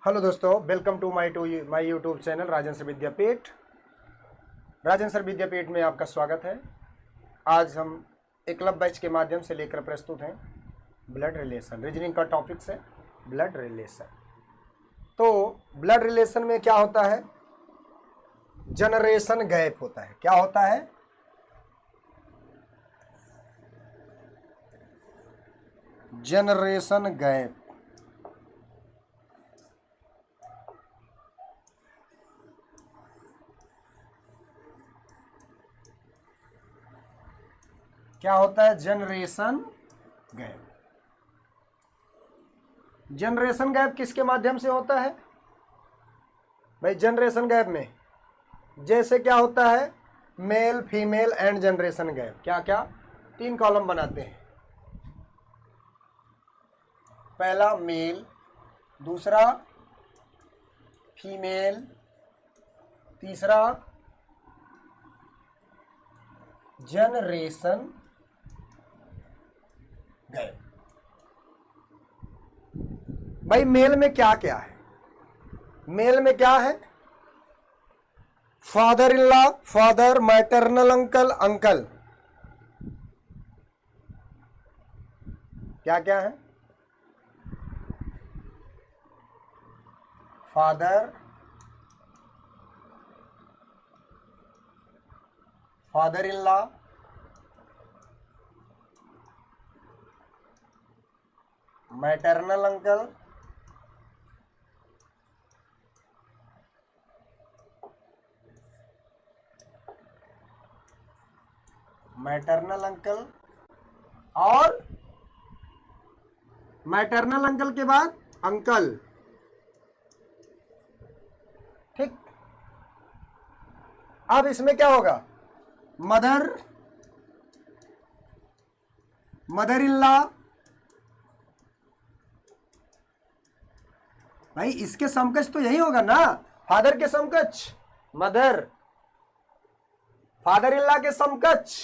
Hello दोस्तों, welcome to my YouTube channel Rajan sir Vidyapeeth. Rajan sir Vidyapeeth में आपका स्वागत है। आज हम एकलव्य बैच के माध्यम से लेकर प्रस्तुत हैं ब्लड रिलेशन। रीजनिंग का टॉपिक है ब्लड रिलेशन। तो ब्लड रिलेशन में क्या होता है? जनरेशन गैप होता है। क्या होता है? Generation gap. क्या होता है? Generation gap. जनरेशन गैप किसके माध्यम से होता है भाई? जनरेशन गैप में जैसे क्या होता है? Male female and generation gap. क्या क्या? 3 कॉलम बनाते हैं। पहला मेल, दूसरा फीमेल, तीसरा जनरेशन गैप। भाई मेल में क्या क्या है? मेल में क्या है? Father in law, father, maternal uncle, uncle. क्या क्या है? Father, father in law, maternal uncle, maternal uncle, और मैटरनल अंकल के बाद अंकल। ठीक। अब इसमें क्या होगा? Mother, mother in law. भाई इसके समकक्ष तो यही होगा ना? फादर के समकक्ष मदर, फादर इन लॉ के समकक्ष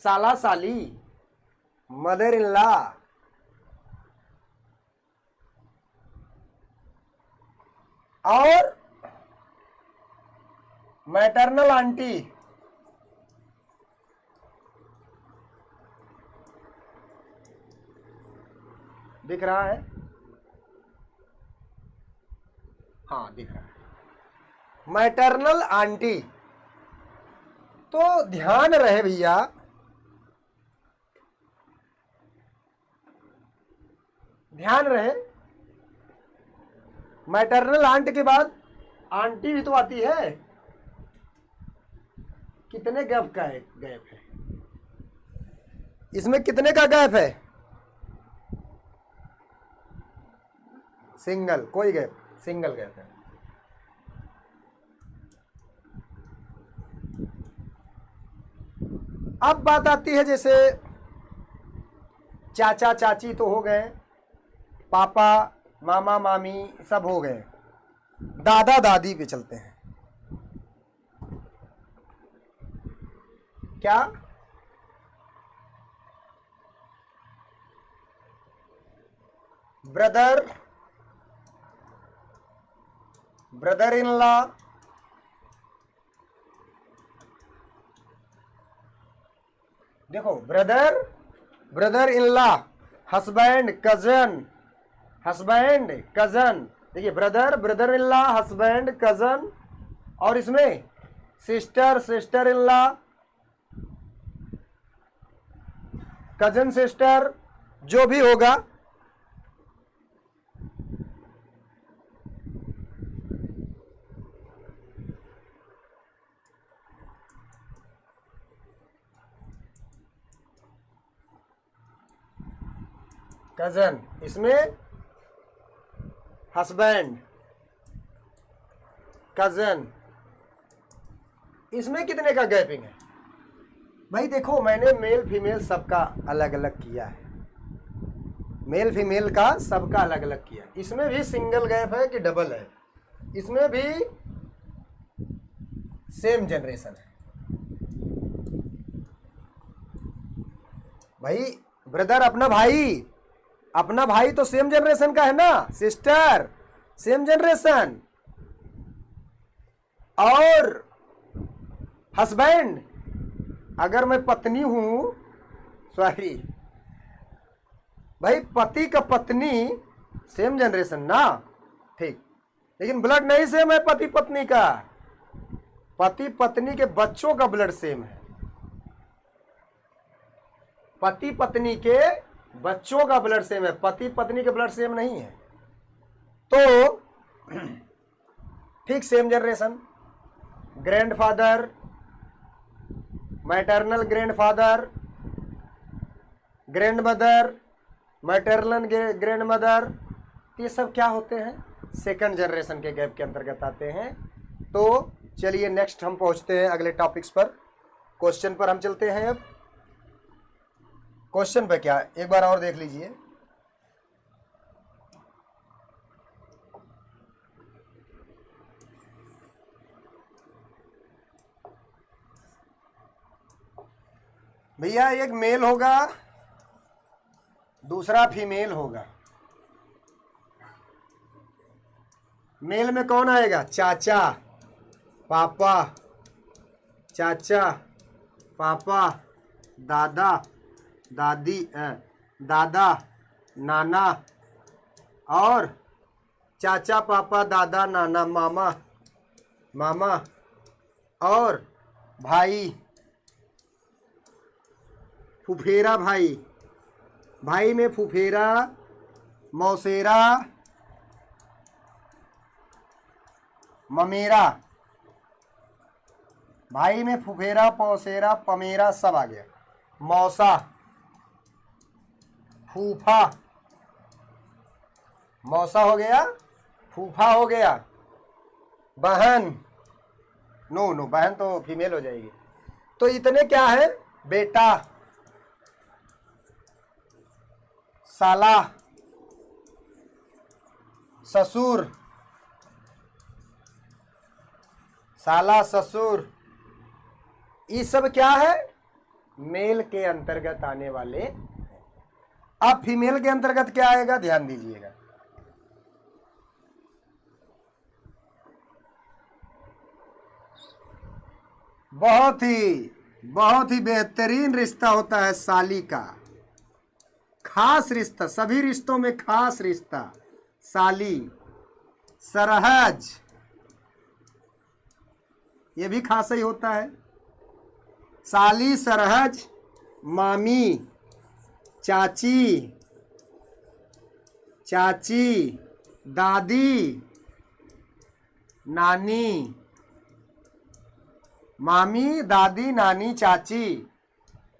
साला साली, मदर इन लॉ। और मैटरनल आंटी। दिख रहा है? हाँ दिख रहा है। Maternal aunty. तो ध्यान रहे भैया, ध्यान रहे, मैटरनल आंट के बाद आंटी भी तो आती है। कितने गैप का है? गैप है इसमें। कितने का गैप है? सिंगल। कोई गैप, सिंगल गैप है। अब बात आती है, जैसे चाचा चाची तो हो गए, पापा मामा मामी सब हो गए, दादा दादी पे चलते हैं। क्या? ब्रदर, ब्रदर इन लॉ, देखो brother, brother in law, husband, cousin, husband cousin. देखिए brother, brother in law, husband cousin, और इसमें sister, sister in law, cousin sister, जो भी होगा। कजन, इसमें हस्बैंड, कजन, इसमें कितने का गैपिंग है? भाई देखो, मैंने मेल फीमेल सबका अलग अलग किया है। मेल फीमेल का सबका अलग अलग किया। इसमें भी सिंगल गैप है कि डबल है? इसमें भी सेम जनरेशन है। भाई ब्रदर अपना भाई, अपना भाई तो सेम जनरेशन का है ना, सिस्टर। Same generation. और हस्बैंड, अगर मैं पत्नी हूं, सॉरी भाई, पति का पत्नी सेम जनरेशन ना, ठीक, लेकिन ब्लड नहीं सेम है पति पत्नी का। पति पत्नी के बच्चों का ब्लड सेम है, पति पत्नी के बच्चों का ब्लड सेम है, पति पत्नी के ब्लड सेम नहीं है। तो ठीक same generation, grandfather, maternal grandfather, grandmother, maternal grandmother, ये सब क्या होते हैं? सेकंड जनरेशन के गैप के अंतर्गत आते हैं। तो चलिए नेक्स्ट हम पहुंचते हैं अगले टॉपिक्स पर, क्वेश्चन पर हम चलते हैं। अब क्वेश्चन पे क्या, एक बार और देख लीजिए। भैया एक मेल होगा, दूसरा फीमेल होगा। मेल में कौन आएगा? चाचा, पापा, चाचा, पापा, दादा, दादी, दादा, नाना, और चाचा, पापा, दादा, नाना, मामा, मामा, और भाई, फुफेरा भाई, भाई में फुफेरा, मौसेरा, ममेरा, भाई में फुफेरा, पौसेरा, पमेरा, सब आ गया। मौसा, फूफा, मौसा हो गया, फूफा हो गया, बहन, नो नो, बहन तो फीमेल हो जाएगी। तो इतने क्या है? बेटा, साला, ससुर, साला, ससुर, ये सब क्या है? मेल के अंतर्गत आने वाले। अब फीमेल के अंतर्गत क्या आएगा, ध्यान दीजिएगा। बहुत ही बेहतरीन रिश्ता होता है साली का, खास रिश्ता, सभी रिश्तों में खास रिश्ता, साली। सरहज, ये भी खास ही होता है। साली, सरहज, मामी, चाची, चाची, दादी, नानी, मामी, दादी, नानी, चाची,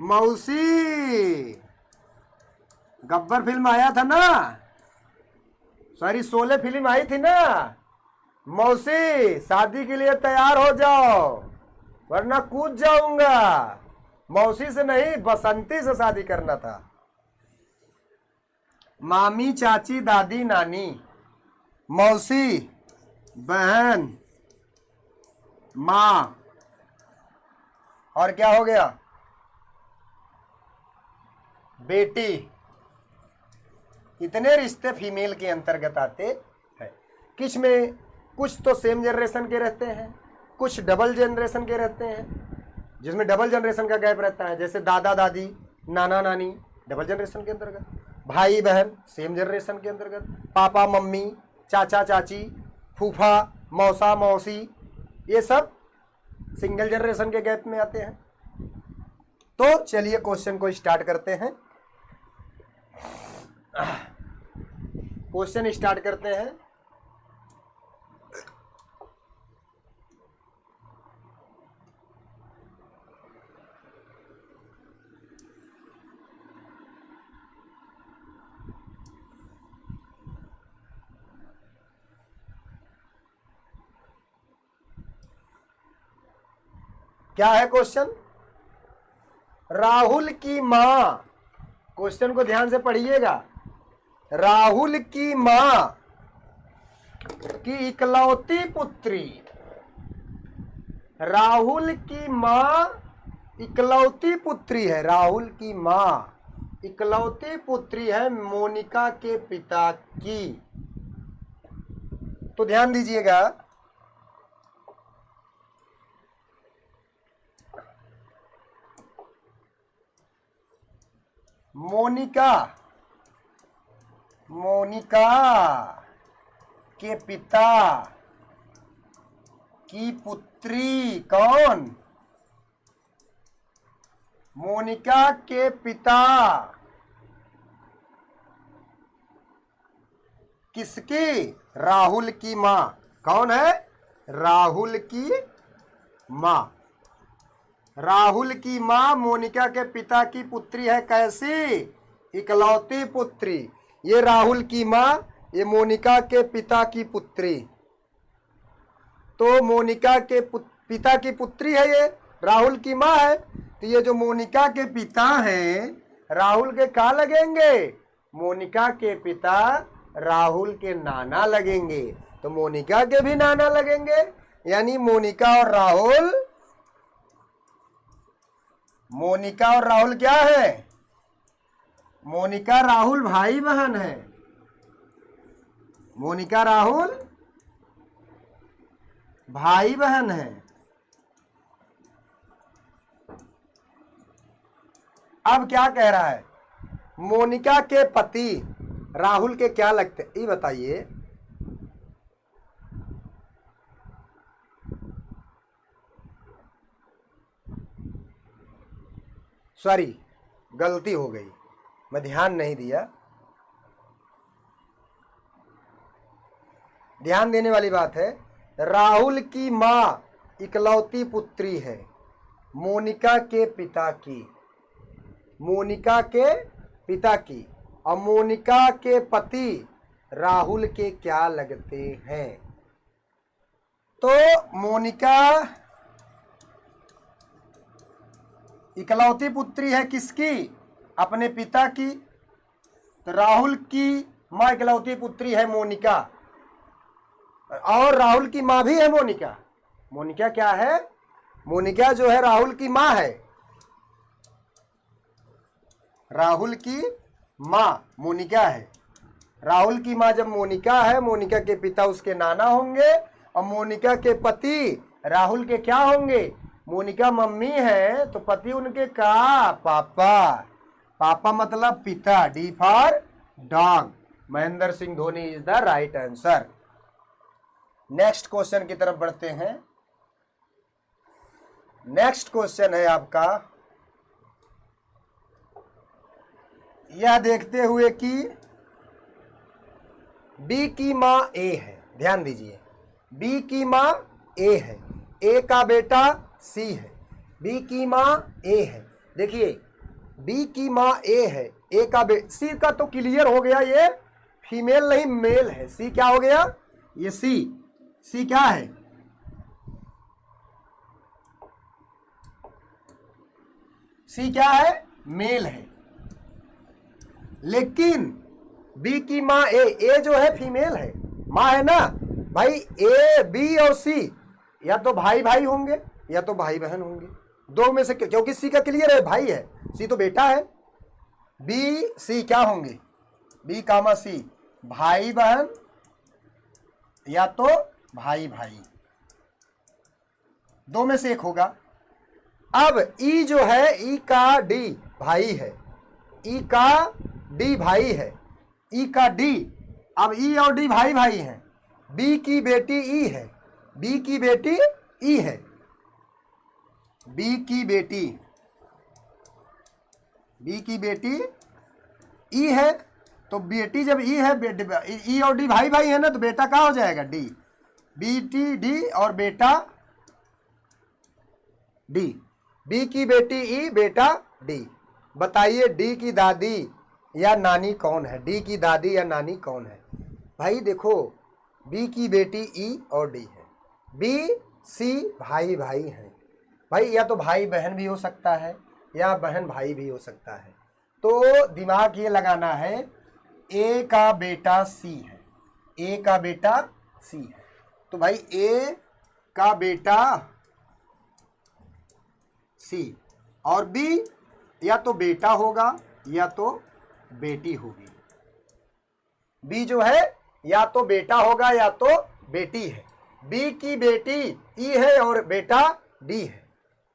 मौसी। गब्बर फिल्म आया था ना, सॉरी शोले फिल्म आई थी ना। मौसी, शादी के लिए तैयार हो जाओ वरना कूद जाऊंगा। मौसी से नहीं, बसंती से शादी करना था। मामी, चाची, दादी, नानी, मौसी, बहन, माँ, और क्या हो गया? बेटी। इतने रिश्ते फीमेल के अंतर्गत आते हैं। किस में कुछ तो सेम जनरेशन के रहते हैं, कुछ डबल जनरेशन के रहते हैं, जिसमें डबल जनरेशन का गैप रहता है, जैसे दादा दादी, नाना नानी, डबल जनरेशन के अंतर्गत। भाई बहन सेम जनरेशन के अंतर्गत। पापा मम्मी, चाचा चाची, फूफा, मौसा मौसी, ये सब सिंगल जनरेशन के गैप में आते हैं। तो चलिए क्वेश्चन को स्टार्ट करते हैं। क्वेश्चन स्टार्ट करते हैं। क्या है क्वेश्चन? राहुल की मां, क्वेश्चन को ध्यान से पढ़िएगा। राहुल की मां की इकलौती पुत्री, राहुल की मां इकलौती पुत्री है। राहुल की मां इकलौती पुत्री है मोनिका के पिता की। तो ध्यान दीजिएगा, मोनिका के पिता की पुत्री कौन? मोनिका के पिता किसकी? राहुल की मां। कौन है? राहुल की मां। राहुल की मां मोनिका के पिता की पुत्री है। कैसी? इकलौती पुत्री। ये राहुल की मां, ये मोनिका के पिता की पुत्री। तो मोनिका के पिता की पुत्री है, ये राहुल की मां है। तो ये जो मोनिका के पिता हैं, राहुल के क्या लगेंगे? मोनिका के पिता राहुल के नाना लगेंगे। तो मोनिका के भी नाना लगेंगे, यानी मोनिका और राहुल क्या है? मोनिका राहुल भाई बहन है। मोनिका राहुल भाई बहन है। अब क्या कह रहा है? मोनिका के पति राहुल के क्या लगते? ये बताइए। सॉरी, गलती हो गई, मैं ध्यान नहीं दिया। ध्यान देने वाली बात है। राहुल की मां इकलौती पुत्री है मोनिका के पिता की। मोनिका के पिता की। और मोनिका के पति राहुल के क्या लगते हैं? तो मोनिका इकलौती पुत्री है किसकी? अपने पिता की। तो राहुल की मां इकलौती पुत्री है मोनिका, और राहुल की मां भी है मोनिका। मोनिका क्या है? मोनिका जो है राहुल की मां है। राहुल की मां मोनिका है। राहुल की मां जब मोनिका है, मोनिका के पिता उसके नाना होंगे, और मोनिका के पति राहुल के क्या होंगे? मोनिका मम्मी है तो पति उनके का? पापा। पापा मतलब पिता। D for dog. Mahendra Singh Dhoni is the right answer. Next question की तरफ बढ़ते हैं। नेक्स्ट क्वेश्चन है आपका, यह देखते हुए कि बी की मां ए है। ध्यान दीजिए, बी की मां ए है, ए का बेटा सी है। बी की मां ए है। देखिए, बी की मां ए है, ए का सी का तो क्लियर हो गया, ये फीमेल नहीं मेल है। सी क्या हो गया? ये सी क्या है? सी क्या है? मेल है। लेकिन बी की मां ए जो है फीमेल है, मां है ना भाई। ए बी और सी या तो भाई भाई होंगे या तो भाई बहन होंगे, दो में से, क्योंकि सी का क्लियर है भाई है, सी तो बेटा है। बी सी क्या होंगे? बी कामा सी भाई बहन या तो भाई भाई, दो में से एक होगा। अब ई जो है, ई का डी भाई है, ई का डी भाई है, ई का डी। अब ई और डी भाई भाई हैं। बी की बेटी ई है, बी की बेटी ई है, बी की बेटी ई है। तो बेटी जब ई है, ई और डी भाई भाई है ना, तो बेटा क्या हो जाएगा? डी। बेटी डी और बेटा डी। बी की बेटी ई, बेटा डी। बताइए डी की दादी या नानी कौन है? डी की दादी या नानी कौन है? भाई देखो, बी की बेटी ई और डी है, बी सी भाई भाई हैं। भाई या तो भाई बहन भी हो सकता है या बहन भाई भी हो सकता है। तो दिमाग ये लगाना है, ए का बेटा सी है, ए का बेटा सी है। तो भाई ए का बेटा सी और बी या तो बेटा होगा या तो बेटी होगी। बी जो है या तो बेटा होगा या तो बेटी है, बी की बेटी ई है और बेटा डी है।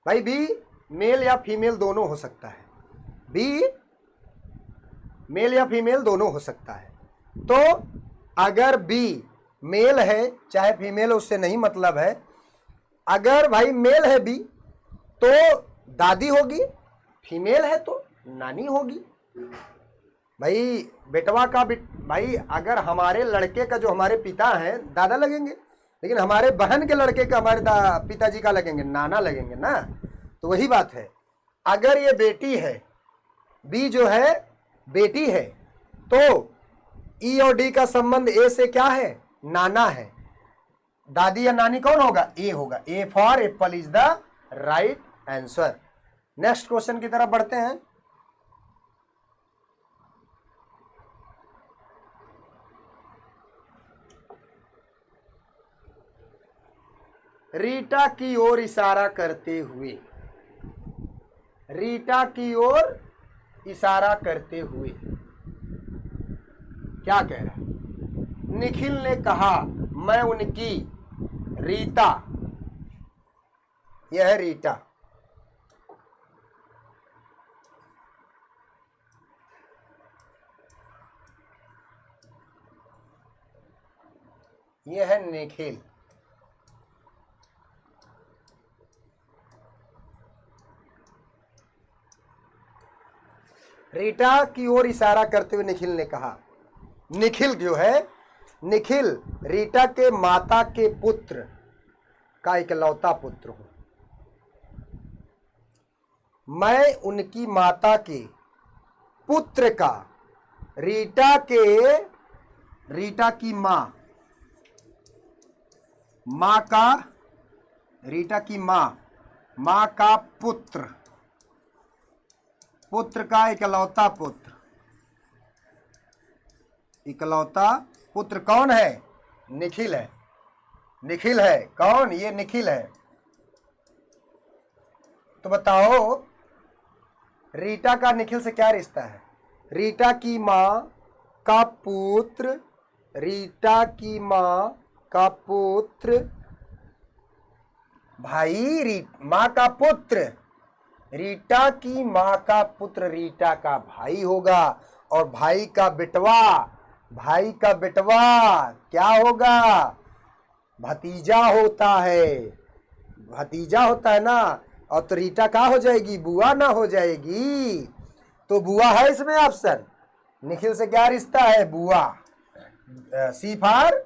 भाई बी मेल या फीमेल दोनों हो सकता है, बी मेल या फीमेल दोनों हो सकता है। तो अगर बी मेल है चाहे फीमेल उससे नहीं मतलब है, अगर भाई मेल है बी तो दादी होगी, फीमेल है तो नानी होगी। भाई बेटवा का भाई अगर हमारे लड़के का जो हमारे पिता हैं दादा लगेंगे, लेकिन हमारे बहन के लड़के का हमारे पिताजी का लगेंगे नाना लगेंगे ना। तो वही बात है, अगर ये बेटी है, बी जो है बेटी है, तो ई और डी का संबंध ए से क्या है, नाना है। दादी या नानी कौन होगा, ए होगा। A for Apple is the right answer. Next question की तरफ बढ़ते हैं। रीटा की ओर इशारा करते हुए, रीटा की ओर इशारा करते हुए क्या कह रहा है, निखिल ने कहा मैं उनकी रीता, यह है रीटा, यह है निखिल। रीटा की ओर इशारा करते हुए निखिल ने कहा, निखिल जो है, निखिल रीटा के माता के पुत्र का इकलौता पुत्र हूं। मैं उनकी माता के पुत्र का, रीटा की मां का, रीटा की मां का पुत्र का इकलौता पुत्र, इकलौता पुत्र कौन है, निखिल है। निखिल है कौन, ये निखिल है। तो बताओ रीटा का निखिल से क्या रिश्ता है। रीटा की मां का पुत्र, रीटा की मां का पुत्र, भाई मां का पुत्र, रीटा की मां का पुत्र रीटा का भाई होगा, और भाई का बेटवा क्या होगा, भतीजा होता है, भतीजा होता है ना। और तो रीटा क्या हो जाएगी, बुआ ना हो जाएगी। तो बुआ है इसमें ऑप्शन। निखिल से क्या रिश्ता है, बुआ। सी फॉर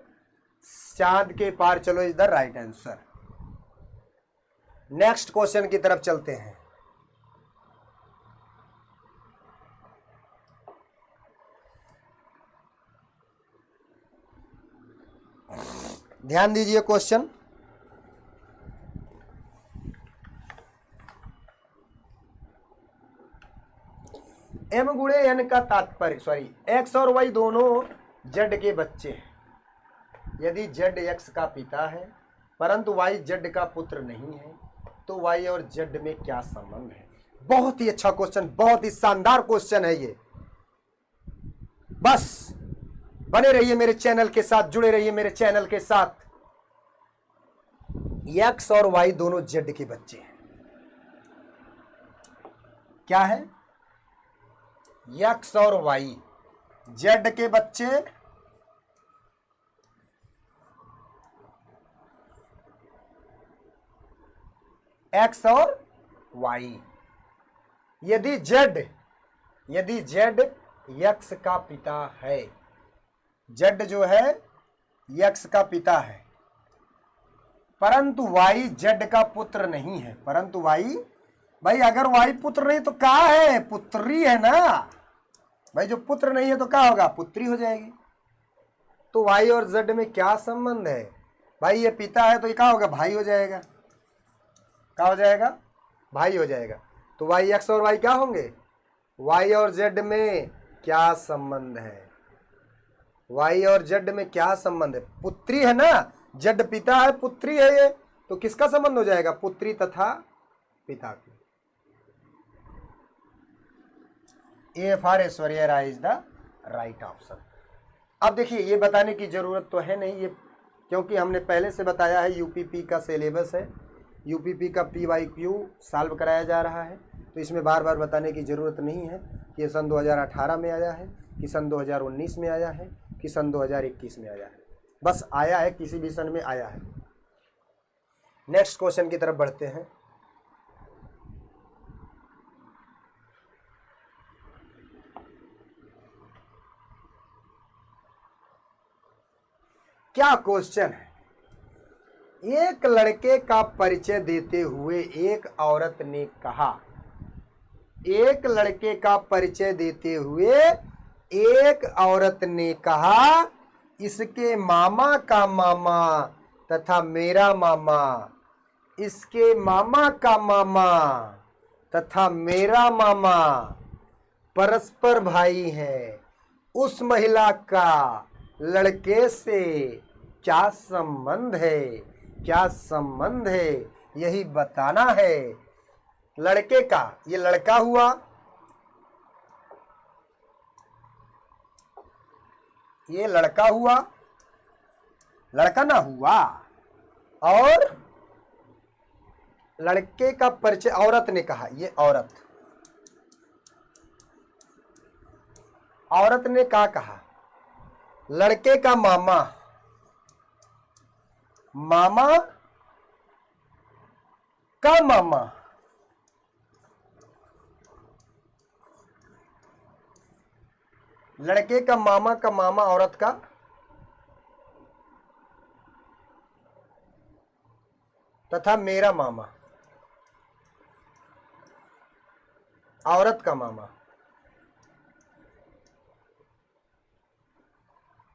चांद के पार चलो is the right answer. Next question की तरफ चलते हैं। ध्यान दीजिए क्वेश्चन। एम गुणे एन का तात्पर्य, एक्स और वाई दोनों जेड के बच्चे हैं। यदि जेड एक्स का पिता है परंतु वाई जेड का पुत्र नहीं है, तो वाई और जेड में क्या संबंध है। बहुत ही अच्छा क्वेश्चन, बहुत ही शानदार क्वेश्चन है ये। बस बने रहिए मेरे चैनल के साथ, जुड़े रहिए मेरे चैनल के साथ। एक्स और वाई दोनों जेड के बच्चे हैं। क्या है, एक्स और वाई जेड के बच्चे, एक्स और वाई। यदि जेड एक्स का पिता है, जेड जो है एक्स का पिता है, परंतु वाई जेड का पुत्र नहीं है, परंतु वाई, भाई अगर वाई पुत्र नहीं तो क्या है, पुत्री है ना। भाई जो पुत्र नहीं है तो क्या होगा, पुत्री हो जाएगी। तो वाई और जेड में क्या संबंध है, भाई ये पिता है तो ये क्या होगा, भाई हो जाएगा। क्या हो जाएगा, भाई हो जाएगा। तो वाई एक्स और वाई क्या होंगे, वाई और जेड में क्या संबंध है, वाई और जेड में क्या संबंध है, पुत्री है ना, जेड पिता है, पुत्री है ये, तो किसका संबंध हो जाएगा, पुत्री तथा पिता की। A for Aishwarya Rai is the right option. अब देखिए ये बताने की जरूरत तो है नहीं, ये क्योंकि हमने पहले से बताया है यूपीपी का सिलेबस है, यूपीपी का PYQ सॉल्व कराया जा रहा है, तो इसमें बार बार बताने की ज़रूरत नहीं है कि ये सन 2018 में आया है, कि सन 2019 में आया है, कि सन 2021 में आया है। बस आया है, किसी भी सन में आया है। नेक्स्ट क्वेश्चन की तरफ बढ़ते हैं। क्या क्वेश्चन है? एक लड़के का परिचय देते हुए एक औरत ने कहा, एक लड़के का परिचय देते हुए एक औरत ने कहा, इसके मामा का मामा तथा मेरा मामा, इसके मामा का मामा तथा मेरा मामा परस्पर भाई हैं। उस महिला का लड़के से क्या संबंध है? क्या संबंध है, यही बताना है। लड़के का, ये लड़का हुआ, ये लड़का हुआ, लड़का ना हुआ, और लड़के का परिचय औरत ने कहा, ये औरत, औरत ने क्या कहा? लड़के का मामा, मामा का मामा, लड़के का मामा औरत का, तथा मेरा मामा औरत का मामा।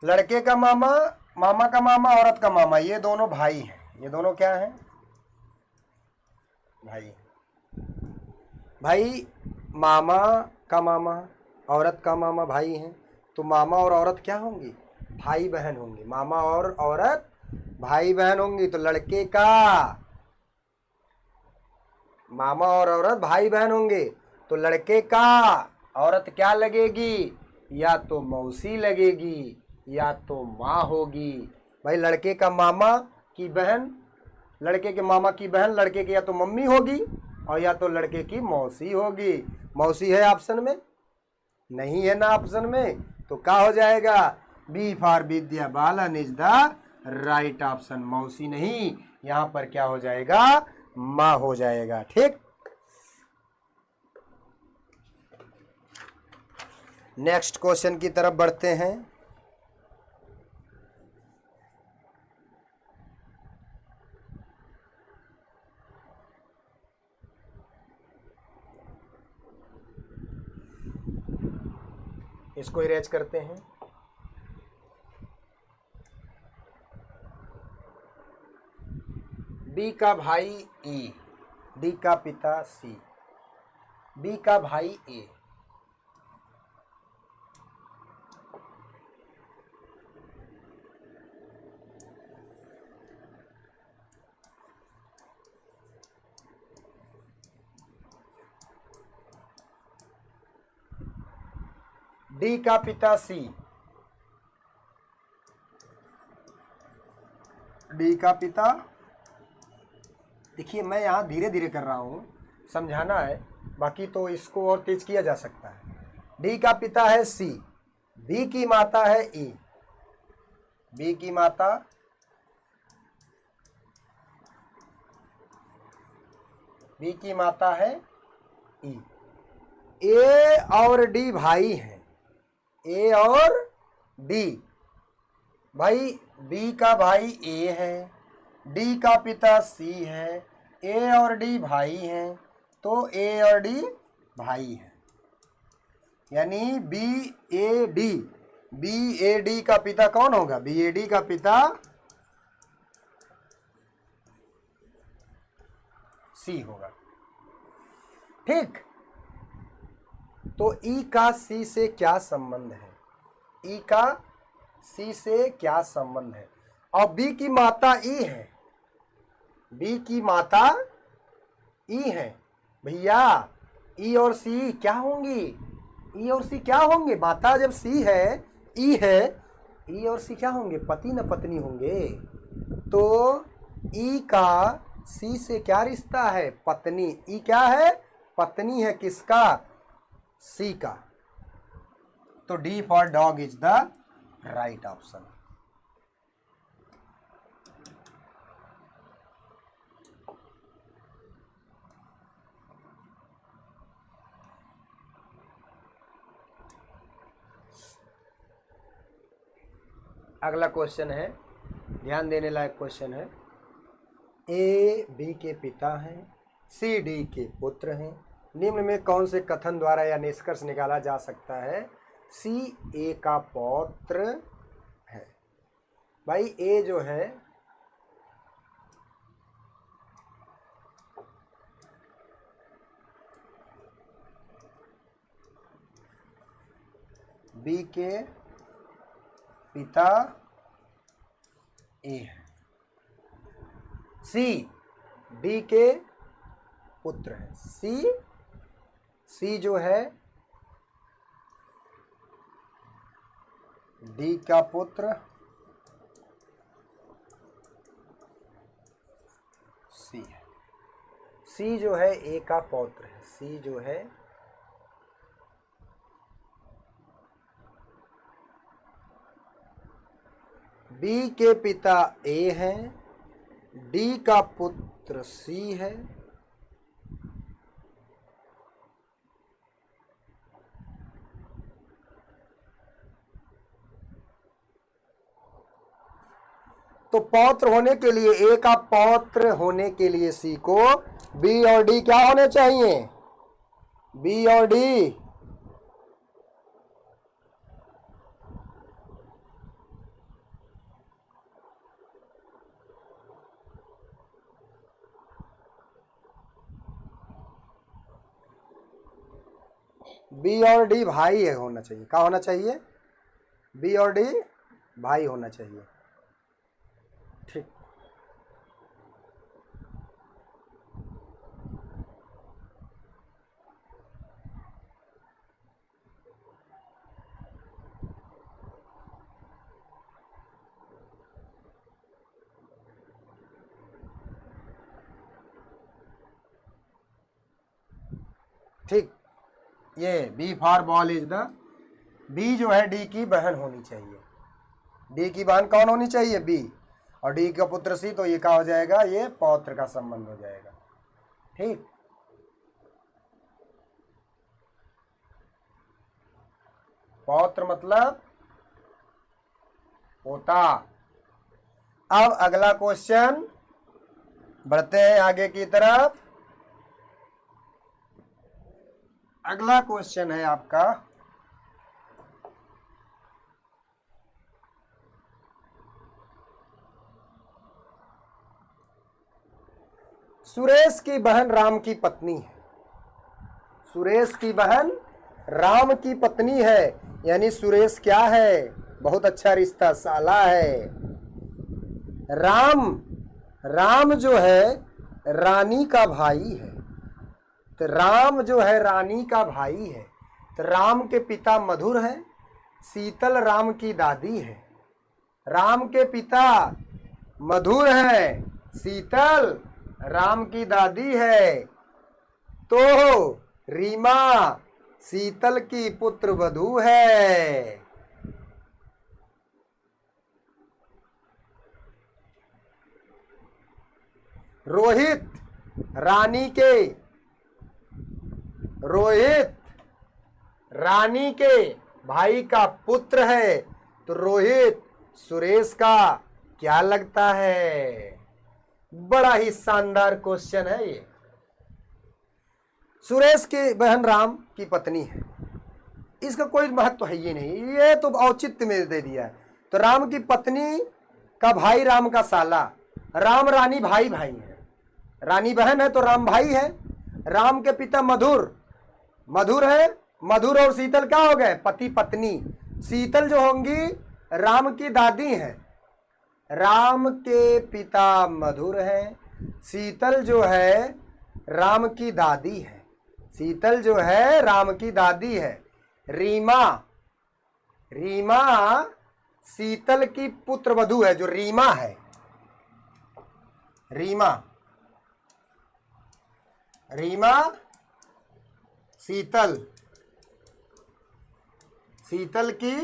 लड़के का मामा, मामा का मामा, औरत का मामा, ये दोनों भाई हैं। ये दोनों क्या हैं? भाई। भाई, मामा का मामा, औरत का मामा भाई हैं, तो मामा और औरत क्या होंगी? भाई बहन होंगे। मामा और औरत भाई बहन होंगी। तो लड़के का मामा और औरत भाई बहन होंगे, तो लड़के का औरत क्या लगेगी? या तो मौसी लगेगी या तो माँ होगी। भाई, लड़के का मामा की बहन, लड़के के मामा की बहन लड़के की या तो मम्मी होगी और या तो लड़के की मौसी होगी। मौसी है ऑप्शन में? नहीं है ना ऑप्शन में, तो क्या हो जाएगा? B for Vidya Balan is the right option. मौसी नहीं, यहां पर क्या हो जाएगा? माँ हो जाएगा। ठीक, नेक्स्ट क्वेश्चन की तरफ बढ़ते हैं। इसको इरेज करते हैं। बी का भाई ई, डी का पिता सी, बी का भाई ए, डी का पिता सी, डी का पिता, देखिए मैं यहाँ धीरे धीरे कर रहा हूँ, समझाना है, बाकी तो इसको और तेज किया जा सकता है। डी का पिता है सी, बी की माता है ई, बी की माता बी की माता है ई। ए और डी भाई हैं, ए और डी। भाई, बी का भाई ए है, डी का पिता सी है, ए और डी भाई हैं, तो ए और डी भाई हैं, यानी B A D. B A D का पिता कौन होगा? बी ए डी का पिता सी होगा। ठीक, तो ई का सी से क्या संबंध है? ई का सी से क्या संबंध है? और बी की माता ई है, बी की माता ई है। भैया, ई और सी क्या होंगी? ई और सी क्या होंगे? माता जब सी है, ई है, ई और सी क्या होंगे? पति न पत्नी होंगे। तो ई का सी से क्या रिश्ता है? पत्नी। ई क्या है? पत्नी है किसका? सी का। तो D for dog is the right option. अगला क्वेश्चन है, ध्यान देने लायक क्वेश्चन है। ए बी के पिता हैं, सी डी के पुत्र हैं। निम्न में कौन से कथन द्वारा यह निष्कर्ष निकाला जा सकता है सी ए का पौत्र है? भाई ए जो है बी के पिता ए है, सी डी के पुत्र है। सी जो है डी का पुत्र, सी है। सी जो है ए का पौत्र है। सी जो है बी के पिता ए हैं, डी का पुत्र सी है, तो पौत्र होने के लिए, ए का पौत्र होने के लिए सी को बी और डी क्या होने चाहिए? बी और डी बी और डी भाई है होना चाहिए। क्या होना चाहिए? बी और डी भाई होना चाहिए। ठीक। ठीक, ये B for ball is the, B जो है डी की बहन होनी चाहिए। डी की बहन कौन होनी चाहिए? बी। और डी का पुत्र सी, तो ये क्या हो जाएगा? ये पौत्र का संबंध हो जाएगा। ठीक, पौत्र मतलब पोता। अब अगला क्वेश्चन, बढ़ते हैं आगे की तरफ। अगला क्वेश्चन है आपका, सुरेश की बहन राम की पत्नी है। सुरेश की बहन राम की पत्नी है, यानी सुरेश क्या है? बहुत अच्छा रिश्ता, साला है। राम जो है रानी का भाई है। तो राम जो है रानी का भाई है, तो राम के पिता मधुर हैं, शीतल राम की दादी है। राम के पिता मधुर हैं, शीतल राम की दादी है। तो रीमा शीतल की पुत्र वधू है। रोहित रानी के भाई का पुत्र है, तो रोहित सुरेश का क्या लगता है? बड़ा ही शानदार क्वेश्चन है ये। सुरेश की बहन राम की पत्नी है, इसका कोई महत्व है ही नहीं, ये तो औचित्य में दे दिया है। तो राम की पत्नी का भाई राम का साला, राम रानी भाई है। रानी बहन है तो राम भाई है। राम के पिता मधुर है। मधुर और शीतल क्या हो गए? पति पत्नी। शीतल जो होंगी राम की दादी हैं। राम के पिता मधुर हैं, शीतल जो है राम की दादी है। शीतल जो है राम की दादी है। रीमा शीतल की पुत्र वधू है, जो रीमा है। रीमा, रीमा शीतल, शीतल की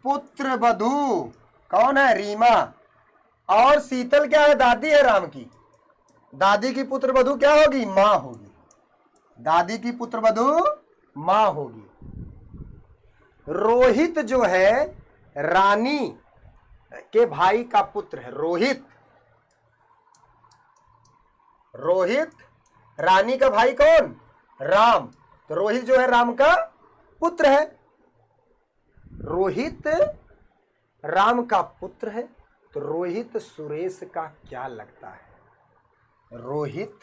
पुत्र वधू कौन है? रीमा। और शीतल क्या है? दादी है राम की। दादी की पुत्र वधू क्या होगी? मां होगी। दादी की पुत्र वधू मां होगी। रोहित जो है रानी के भाई का पुत्र है। रोहित, रोहित रानी का भाई कौन? राम। तो रोहित जो है राम का पुत्र है। रोहित राम का पुत्र है। तो रोहित सुरेश का क्या लगता है? रोहित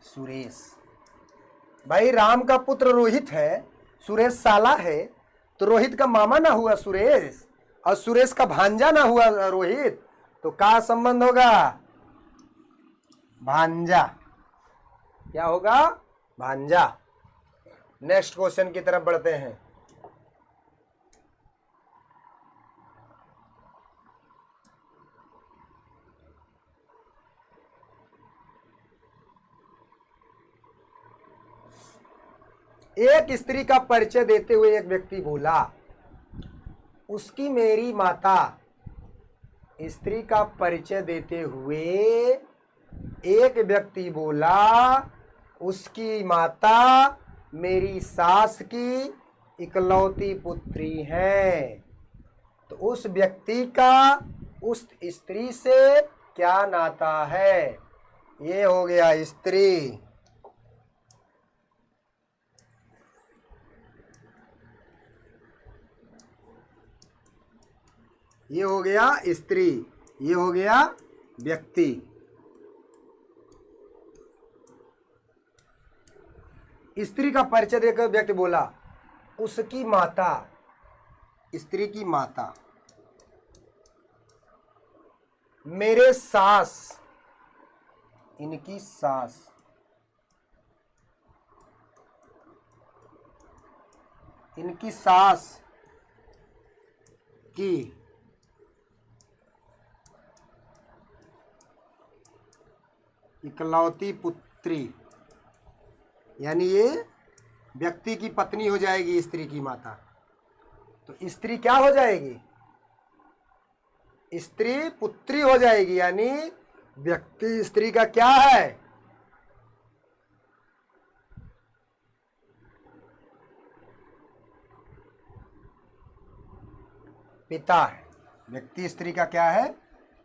सुरेश। भाई राम का पुत्र रोहित है, सुरेश साला है, तो रोहित का मामा ना हुआ सुरेश, और सुरेश का भांजा ना हुआ रोहित, तो क्या संबंध होगा? भांजा। क्या होगा? भांजा। नेक्स्ट क्वेश्चन की तरफ बढ़ते हैं। एक स्त्री का परिचय देते हुए एक व्यक्ति बोला, उसकी मेरी माता। स्त्री का परिचय देते हुए एक व्यक्ति बोला, उसकी माता मेरी सास की इकलौती पुत्री है। तो उस व्यक्ति का उस स्त्री से क्या नाता है? ये हो गया स्त्री। ये हो गया स्त्री, ये हो गया व्यक्ति। स्त्री का परिचय देकर व्यक्ति बोला, उसकी माता, स्त्री की माता मेरे सास, इनकी सास, इनकी सास की इकलौती पुत्री, यानी ये व्यक्ति की पत्नी हो जाएगी स्त्री की माता। तो स्त्री क्या हो जाएगी? स्त्री पुत्री हो जाएगी, यानी व्यक्ति स्त्री का क्या है? पिता है। व्यक्ति स्त्री का क्या है?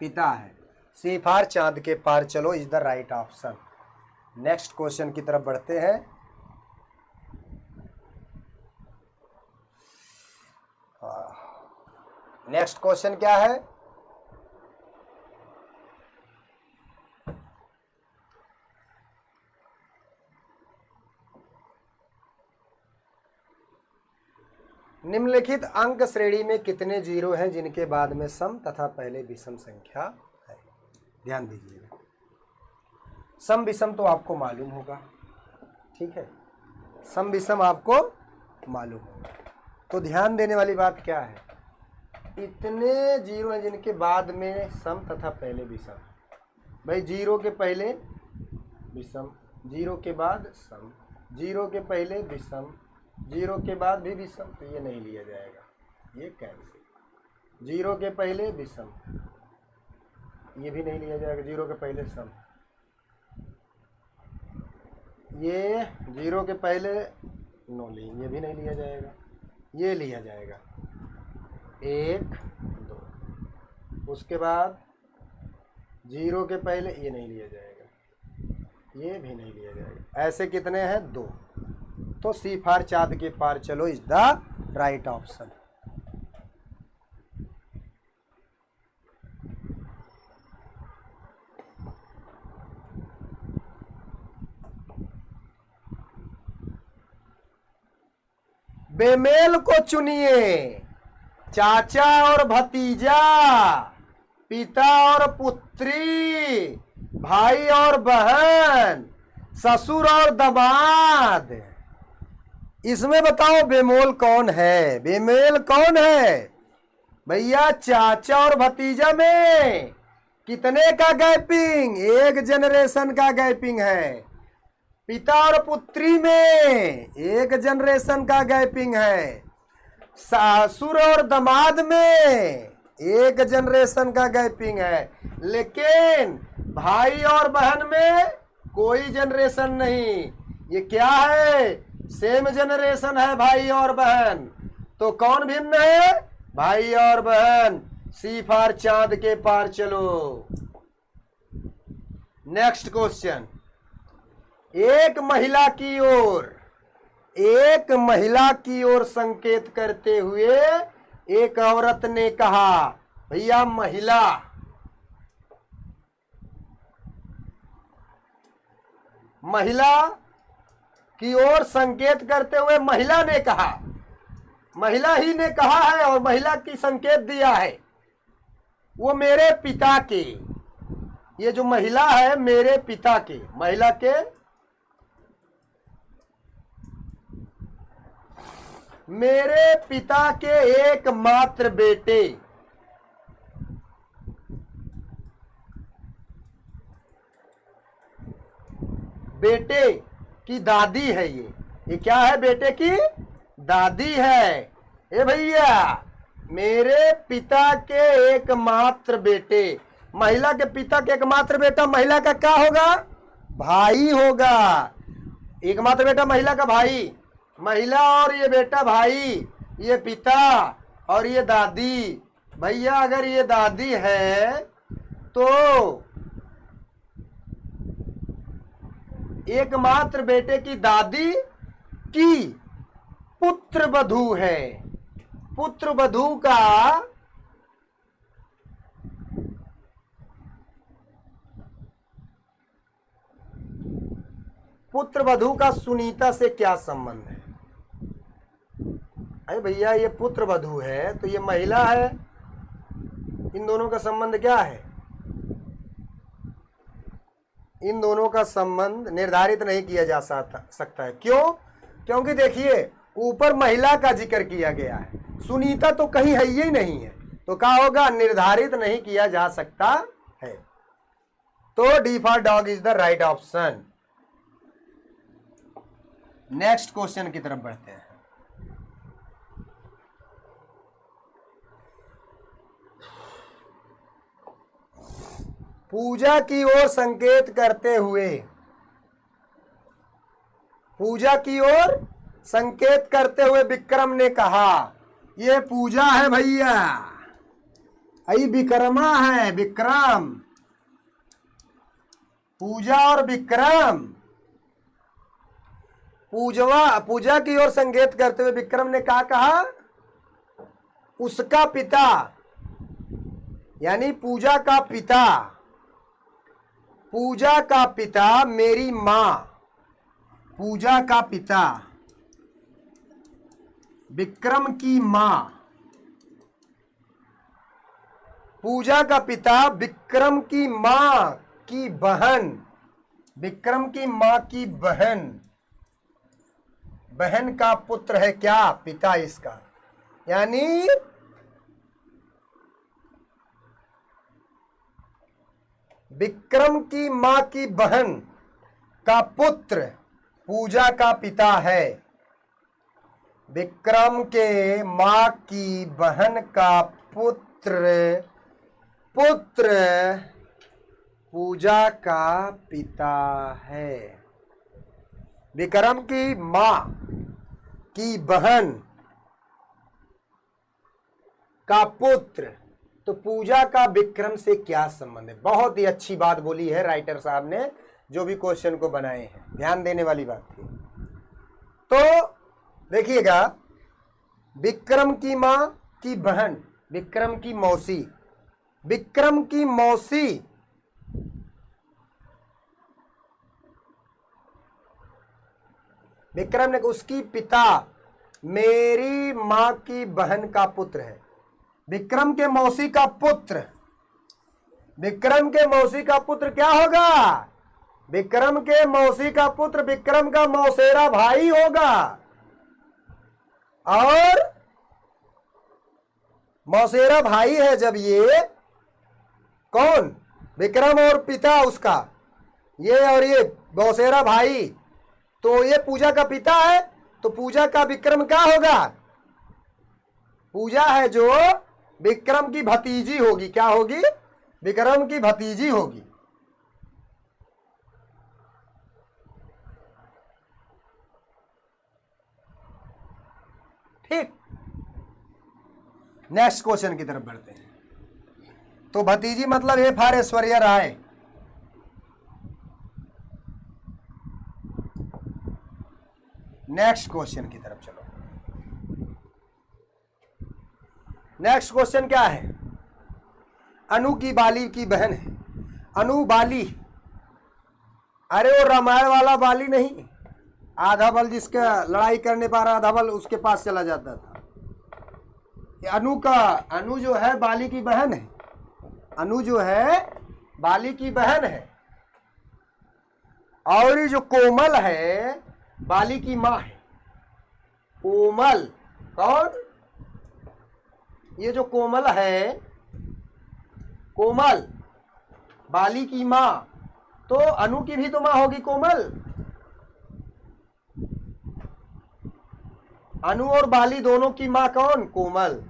पिता है। सी फार चांद के पार चलो is the right option. Next question की तरफ बढ़ते हैं। नेक्स्ट क्वेश्चन क्या है? निम्नलिखित अंक श्रेणी में कितने जीरो हैं जिनके बाद में सम तथा पहले विषम संख्या है? ध्यान दीजिएगा। सम विषम तो आपको मालूम होगा, ठीक है, सम विषम आपको मालूम होगा। तो ध्यान देने वाली बात क्या है? इतने जीरो हैं जिनके बाद में सम तथा पहले विषम। भाई जीरो के पहले विषम, जीरो के बाद सम, जीरो के पहले विषम, जीरो के बाद भी विषम, तो ये नहीं लिया जाएगा, ये कैंसिल। जीरो के पहले विषम, ये भी नहीं लिया जाएगा, जीरो के पहले सम, ये जीरो के पहले नो ली, ये भी नहीं लिया जाएगा, ये लिया जाएगा 1 2। उसके बाद जीरो के पहले ये नहीं लिया जाएगा, ये भी नहीं लिया जाएगा। ऐसे कितने हैं? 2। तो सी फार चांद के पार चलो इज द राइट ऑप्शन। बेमेल को चुनिए, चाचा और भतीजा, पिता और पुत्री, भाई और बहन, ससुर और दामाद। इसमें बताओ बेमेल कौन है? बेमेल कौन है? भैया चाचा और भतीजा में कितने का गैपिंग? 1 जनरेशन का गैपिंग है। पिता और पुत्री में 1 जनरेशन का गैपिंग है। सासुर और दामाद में 1 जनरेशन का गैपिंग है। लेकिन भाई और बहन में कोई जनरेशन नहीं। ये क्या है? सेम जनरेशन है भाई और बहन। तो कौन भिन्न है? भाई और बहन। सी फॉर चांद के पार चलो। Next question. एक महिला की ओर संकेत करते हुए एक औरत ने कहा। भैया महिला की ओर संकेत करते हुए महिला ने कहा। महिला ही ने कहा है और महिला की संकेत दिया है। वो मेरे पिता के, ये जो महिला है मेरे पिता के, महिला के मेरे पिता के एकमात्र बेटे की दादी है। ये क्या है? बेटे की दादी है। ए भैया, मेरे पिता के एकमात्र बेटे, महिला के पिता के एकमात्र बेटा महिला का क्या होगा? भाई होगा। एकमात्र बेटा महिला का भाई, महिला और ये बेटा भाई, ये पिता और ये दादी। भैया अगर ये दादी है तो एकमात्र बेटे की दादी की पुत्र वधू है। पुत्र वधू का सुनीता से क्या संबंध है? अरे भैया ये पुत्र वधू है तो ये महिला है। इन दोनों का संबंध क्या है? इन दोनों का संबंध निर्धारित नहीं किया जा सकता है। क्यों? क्योंकि देखिए ऊपर महिला का जिक्र किया गया है, सुनीता तो कहीं है ही नहीं है, तो क्या होगा? निर्धारित नहीं किया जा सकता है। तो D for dog is the right option. Next question की तरफ बढ़ते हैं। पूजा की ओर संकेत करते हुए विक्रम ने कहा। ये पूजा है भैया, आई विक्रमा है। विक्रम, पूजा और विक्रम। पूजा की ओर संकेत करते हुए विक्रम ने कहा उसका पिता, यानी पूजा का पिता मेरी मां, पूजा का पिता विक्रम की मां, पूजा का पिता विक्रम की मां की बहन, विक्रम की मां की बहन का पुत्र है। क्या? पिता इसका। यानी विक्रम की मां की बहन का पुत्र पूजा का पिता है। विक्रम के मां की बहन का पुत्र पूजा का पिता है। विक्रम की मां की बहन का पुत्र, तो पूजा का विक्रम से क्या संबंध है? बहुत ही अच्छी बात बोली है राइटर साहब ने, जो भी क्वेश्चन को बनाए हैं, ध्यान देने वाली बात थी। तो देखिएगा, विक्रम की मां की बहन, विक्रम की मौसी, विक्रम ने उसकी पिता मेरी मां की बहन का पुत्र है। विक्रम के मौसी का पुत्र, विक्रम के मौसी का पुत्र क्या होगा? विक्रम के मौसी का पुत्र विक्रम का मौसेरा भाई होगा। और मौसेरा भाई है जब ये, कौन, विक्रम और पिता उसका, ये और ये मौसेरा भाई, तो ये पूजा का पिता है, तो पूजा का विक्रम क्या होगा, पूजा है जो विक्रम की भतीजी होगी, क्या होगी, विक्रम की भतीजी होगी। ठीक, नेक्स्ट क्वेश्चन की तरफ बढ़ते हैं। तो भतीजी मतलब हे for Aishwarya Rai. Next question की तरफ चलो। नेक्स्ट क्वेश्चन क्या है, अनु की बाली की बहन है, अनु बाली, अरे वो रामायण वाला बाली नहीं, आधा बल जिसका लड़ाई करने पर आधा बल उसके पास चला जाता था। अनु का, अनु जो है बाली की बहन है, अनु जो है बाली की बहन है, और ये जो कोमल है बाली की माँ है। कोमल कौन, ये जो कोमल है, कोमल बाली की माँ, तो अनु की भी तो माँ होगी कोमल। अनु और बाली दोनों की माँ कौन, कोमल।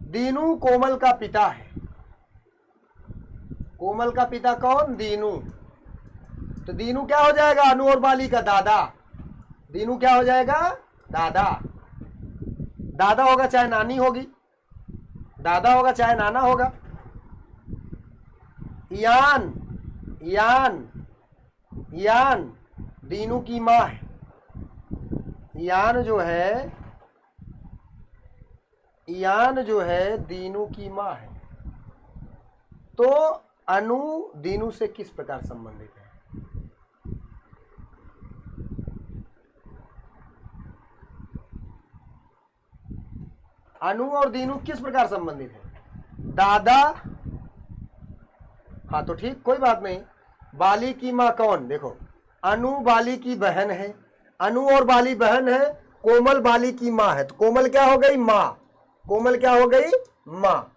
दीनू कोमल का पिता है, कोमल का पिता कौन, दीनू। तो दीनू क्या हो जाएगा, अनु और बाली का दादा। दीनू क्या हो जाएगा, दादा। दादा होगा चाहे नानी होगी, दादा होगा चाहे नाना होगा। यान, यान, यान दीनू की माँ है। यान जो है, यान जो है दीनू की माँ है। तो अनु दीनू से किस प्रकार संबंधित है, अनु और दीनू किस प्रकार संबंधित है, दादा। हाँ तो ठीक, कोई बात नहीं। बाली की माँ कौन, देखो अनु बाली की बहन है, अनु और बाली बहन है, कोमल बाली की माँ है, तो कोमल क्या हो गई, माँ। कोमल क्या हो गई, माँ।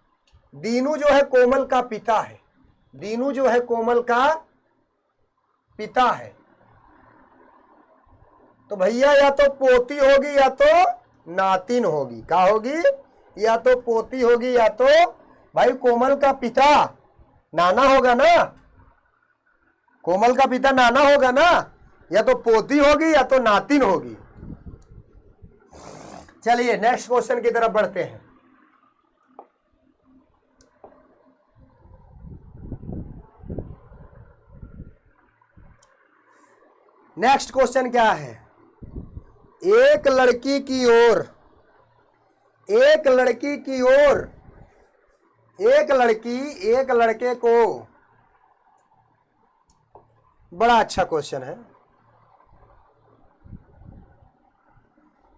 दीनू जो है कोमल का पिता है, दीनू जो है कोमल का पिता है। तो भैया या तो पोती होगी या तो नातिन होगी, क्या होगी, या तो पोती होगी या तो भाई कोमल का पिता नाना होगा ना, कोमल का पिता नाना होगा ना, या तो पोती होगी या तो नातिन होगी। चलिए नेक्स्ट क्वेश्चन की तरफ बढ़ते हैं। नेक्स्ट क्वेश्चन क्या है, एक लड़की की ओर, एक लड़की की ओर, एक लड़की एक लड़के को, बड़ा अच्छा क्वेश्चन है।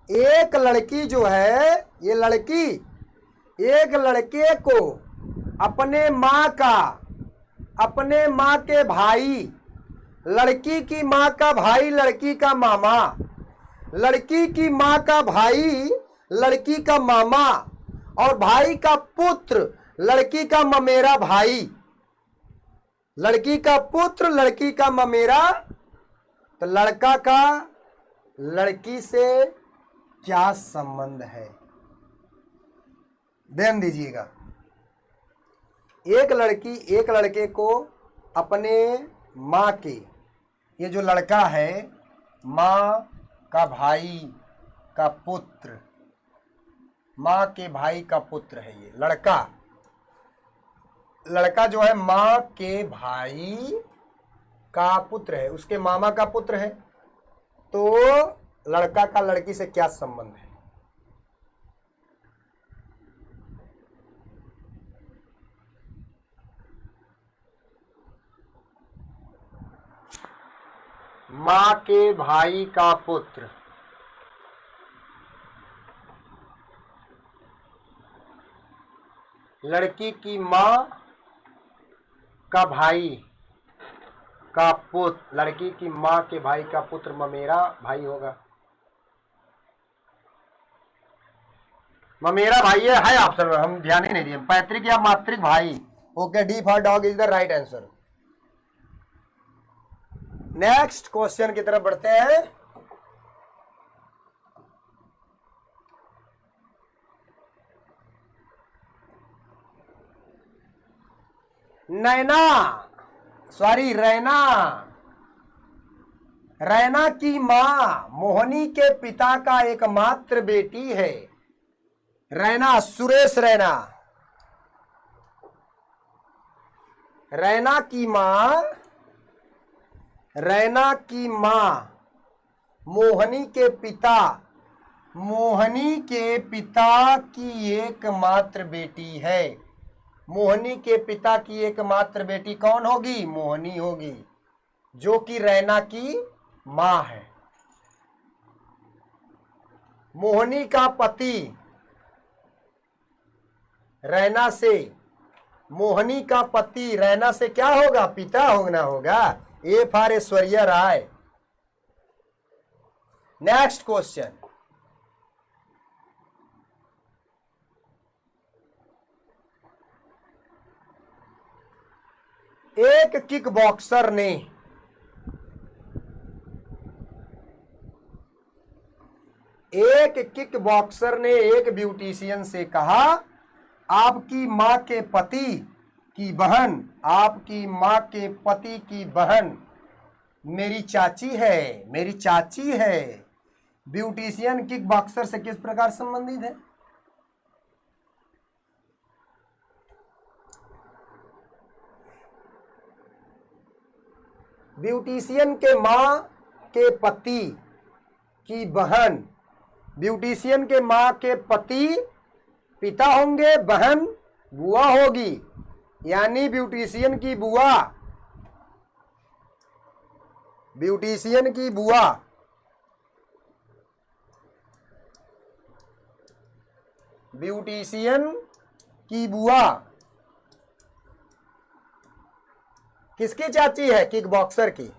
एक लड़की जो है, ये लड़की एक लड़के को अपने माँ का, अपने माँ के भाई, लड़की की माँ का भाई लड़की का मामा, लड़की की माँ का भाई लड़की का मामा, और भाई का पुत्र लड़की का ममेरा भाई, लड़की का पुत्र लड़की का ममेरा। तो लड़का का लड़की से क्या संबंध है, ध्यान दीजिएगा। एक लड़की एक लड़के को अपने माँ के, ये जो लड़का है माँ का भाई का पुत्र, माँ के भाई का पुत्र है ये लड़का। लड़का जो है माँ के भाई का पुत्र है, उसके मामा का पुत्र है। तो लड़का का लड़की से क्या संबंध है, माँ के भाई का पुत्र, लड़की की माँ का भाई का पुत्र, लड़की की माँ के भाई का पुत्र ममेरा भाई होगा। मेरा भाई है ऑप्शन में, हम ध्यान ही नहीं दिए। पैतृक या मातृक भाई। Okay, D for dog is the right answer. Next question की तरफ बढ़ते हैं। रैना की मां मोहनी के पिता का एकमात्र बेटी है। रैना, सुरेश रैना। रैना की मां मोहनी के पिता की एकमात्र बेटी है। मोहनी के पिता की एकमात्र बेटी कौन होगी? मोहनी होगी, जो कि रैना की मां है। मोहनी का पति रैना से, मोहनी का पति रैना से क्या होगा? पिता होना होगा। A for Aishwarya Rai. Next question. एक किक बॉक्सर ने एक ब्यूटिशियन से कहा, आपकी मां के पति की बहन मेरी चाची है। ब्यूटिशियन किक बॉक्सर से किस प्रकार संबंधित है? ब्यूटिशियन के मां के पति की बहन, ब्यूटिशियन के मां के पति पिता होंगे, बहन बुआ होगी, यानी ब्यूटिशियन की बुआ किसकी चाची है? किक बॉक्सर की।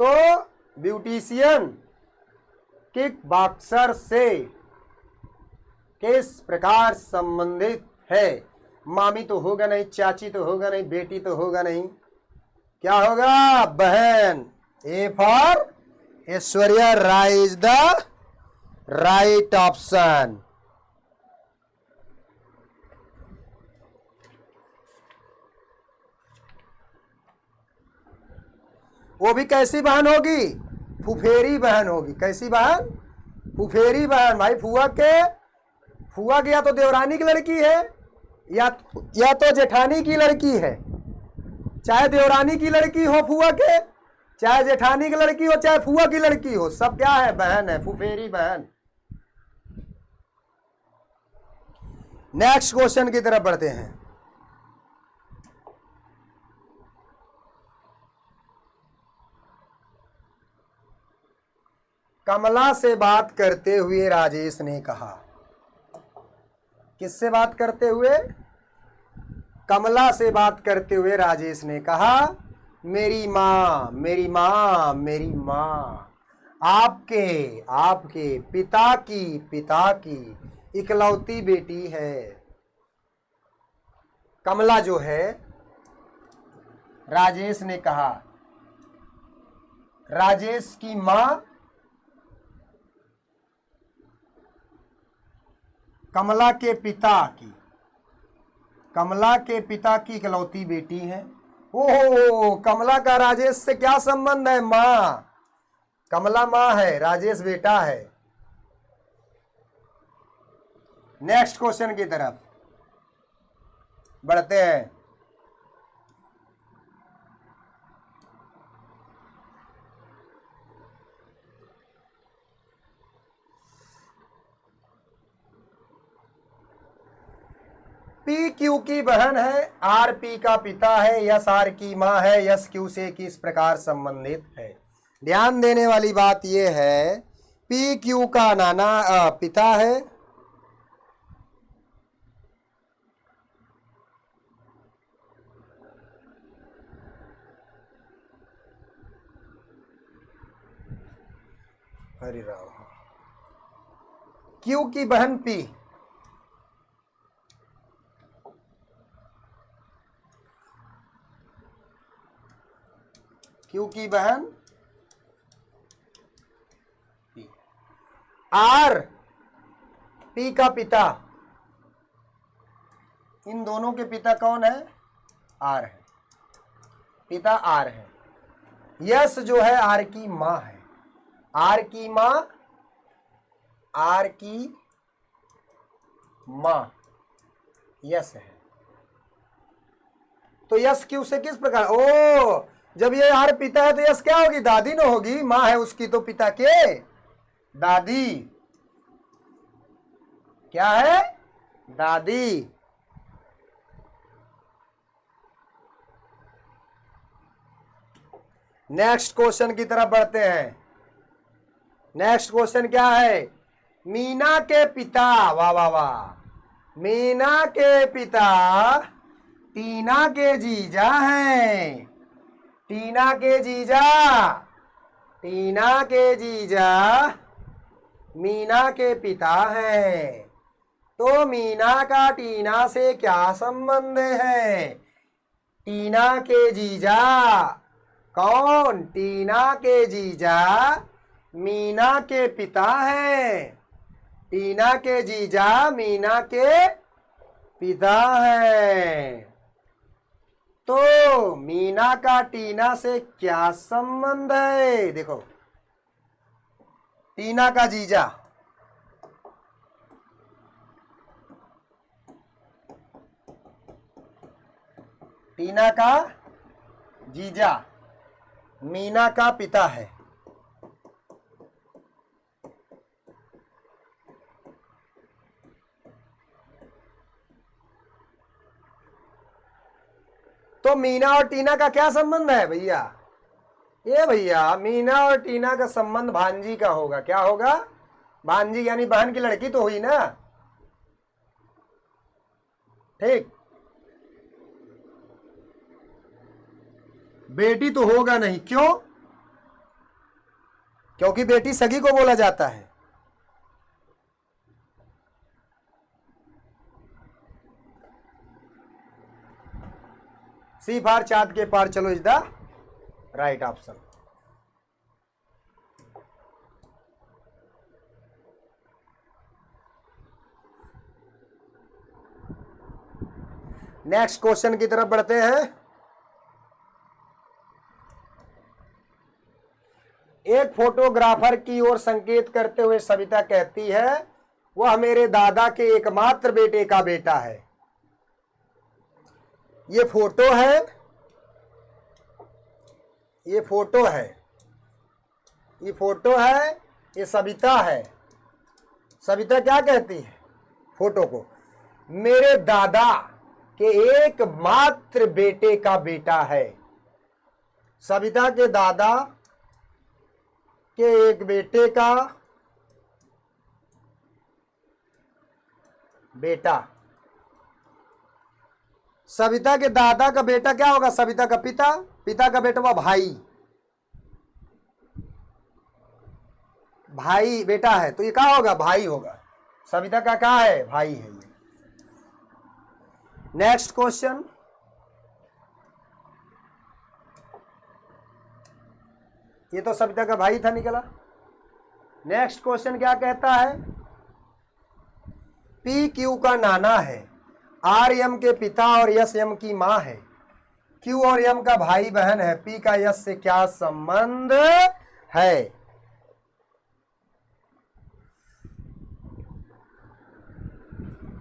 तो ब्यूटिशियन किक बॉक्सर से किस प्रकार संबंधित है? मामी तो होगा नहीं, चाची तो होगा नहीं, बेटी तो होगा नहीं, क्या होगा? बहन। A for Aishwarya Rai is the right option. वो भी कैसी बहन होगी? फुफेरी बहन होगी। कैसी बहन? फुफेरी बहन। भाई फुआ की या तो देवरानी की लड़की है या तो जेठानी की लड़की है। चाहे देवरानी की लड़की हो फुआ के, चाहे जेठानी की लड़की हो, चाहे फुआ की लड़की हो, सब क्या है? बहन है, फुफेरी बहन। नेक्स्ट क्वेश्चन की तरफ बढ़ते हैं। कमला से बात करते हुए राजेश ने कहा। किससे बात करते हुए? कमला से बात करते हुए राजेश ने कहा, मेरी माँ आपके पिता की इकलौती बेटी है। कमला जो है, राजेश ने कहा, राजेश की मां कमला के पिता की इकलौती बेटी है। ओहो, कमला का राजेश से क्या संबंध है? मां, कमला मां है, राजेश बेटा है। नेक्स्ट क्वेश्चन की तरफ बढ़ते हैं। पी क्यू की बहन है, आर पी का पिता है, यस आर की मां है, यस क्यू से किस प्रकार संबंधित है? ध्यान देने वाली बात यह है, पी क्यू का पिता है, हरि राम। क्यू की बहन पी, क्यू की बहन पी। आर पी का पिता, इन दोनों के पिता कौन है? आर है, पिता आर है। यस जो है आर की मां है, आर की मां, आर की मां यस है। तो यस क्यू से किस प्रकार, ओ जब ये आर पिता है तो यस क्या होगी? दादी न होगी, मां है उसकी तो पिता के दादी। क्या है? दादी। नेक्स्ट क्वेश्चन की तरफ बढ़ते हैं। नेक्स्ट क्वेश्चन क्या है? मीना के पिता, वाह वाह वाह, मीना के पिता टीना के जीजा हैं। टीना के जीजा, टीना के जीजा मीना के पिता हैं। तो मीना का टीना से क्या संबंध है? टीना के जीजा कौन? टीना के जीजा मीना के पिता हैं। टीना के जीजा मीना के पिता हैं। तो मीना का टीना से क्या संबंध है? देखो, टीना का जीजा, टीना का जीजा मीना का पिता है। तो मीना और टीना का क्या संबंध है भैया? ये भैया मीना और टीना का संबंध भांजी का होगा। क्या होगा? भांजी यानी बहन की लड़की तो हुई ना, ठीक। बेटी तो होगा नहीं, क्यों? क्योंकि बेटी सगी को बोला जाता है। सी फार चांद के पार चलो is the right option. Next question की तरफ बढ़ते हैं। एक फोटोग्राफर की ओर संकेत करते हुए सविता कहती है, वह मेरे दादा के एकमात्र बेटे का बेटा है। ये फोटो है, ये फोटो है, ये फोटो है, ये सविता है। सविता क्या कहती है फोटो को? मेरे दादा के एकमात्र बेटे का बेटा है। सविता के दादा के एक बेटे का बेटा। सविता के दादा का बेटा क्या होगा? सविता का पिता, पिता का बेटा हुआ भाई। भाई बेटा है तो ये क्या होगा? भाई होगा। सविता का क्या है? भाई है ये। नेक्स्ट क्वेश्चन, ये तो सविता का भाई था निकला। नेक्स्ट क्वेश्चन क्या कहता है? पी क्यू का नाना है, आर एम के पिता और यस एम की मां है। क्यू और एम का भाई बहन है। पी का यस से क्या संबंध है?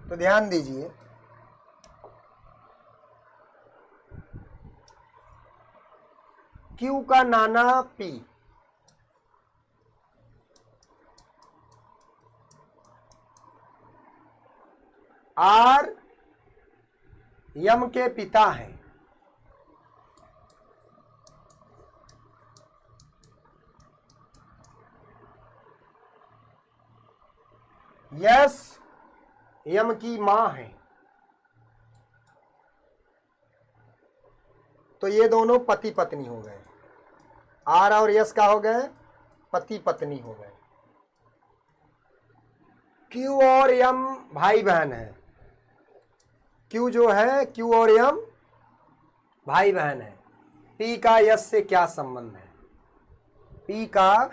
तो ध्यान दीजिए, क्यू का नाना पी, आर यम के पिता हैं। यस यम की मां है। तो ये दोनों पति पत्नी हो गए। आर और यस का हो गए? पति पत्नी हो गए। क्यू और यम भाई बहन है। क्यू जो है, क्यू और यम भाई बहन है। पी का यस से क्या संबंध है? पी का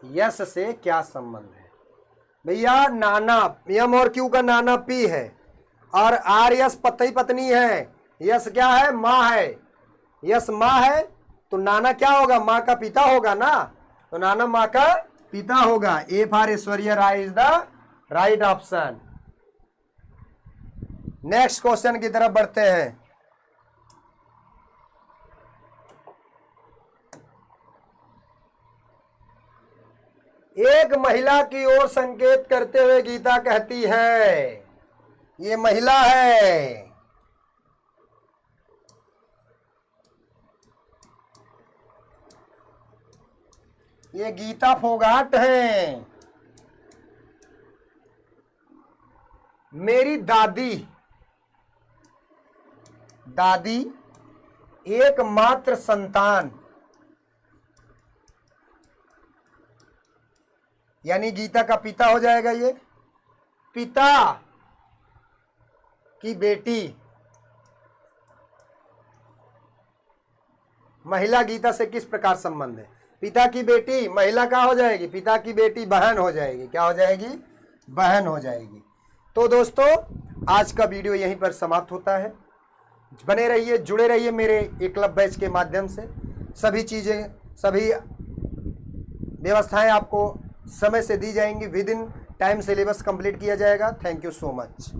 यस से क्या संबंध है? भैया नाना, यम और क्यू का नाना पी है और आर यस पति पत्नी है। यस क्या है? माँ है। यस माँ है तो नाना क्या होगा? माँ का पिता होगा ना, तो नाना माँ का पिता होगा। A for Aishwarya Rai is the right option. Next question की तरफ बढ़ते हैं। एक महिला की ओर संकेत करते हुए गीता कहती है, ये महिला है। ये गीता फोगाट है। मेरी दादी, दादी एकमात्र संतान, यानी गीता का पिता हो जाएगा ये। पिता की बेटी, महिला गीता से किस प्रकार संबंध है? पिता की बेटी महिला क्या हो जाएगी? पिता की बेटी बहन हो जाएगी। क्या हो जाएगी? बहन हो जाएगी। तो दोस्तों आज का वीडियो यहीं पर समाप्त होता है। बने रहिए, जुड़े रहिए मेरे एकलव्य बैच के माध्यम से। सभी चीज़ें, सभी व्यवस्थाएं आपको समय से दी जाएंगी। With in time syllabus complete किया जाएगा। Thank you so much.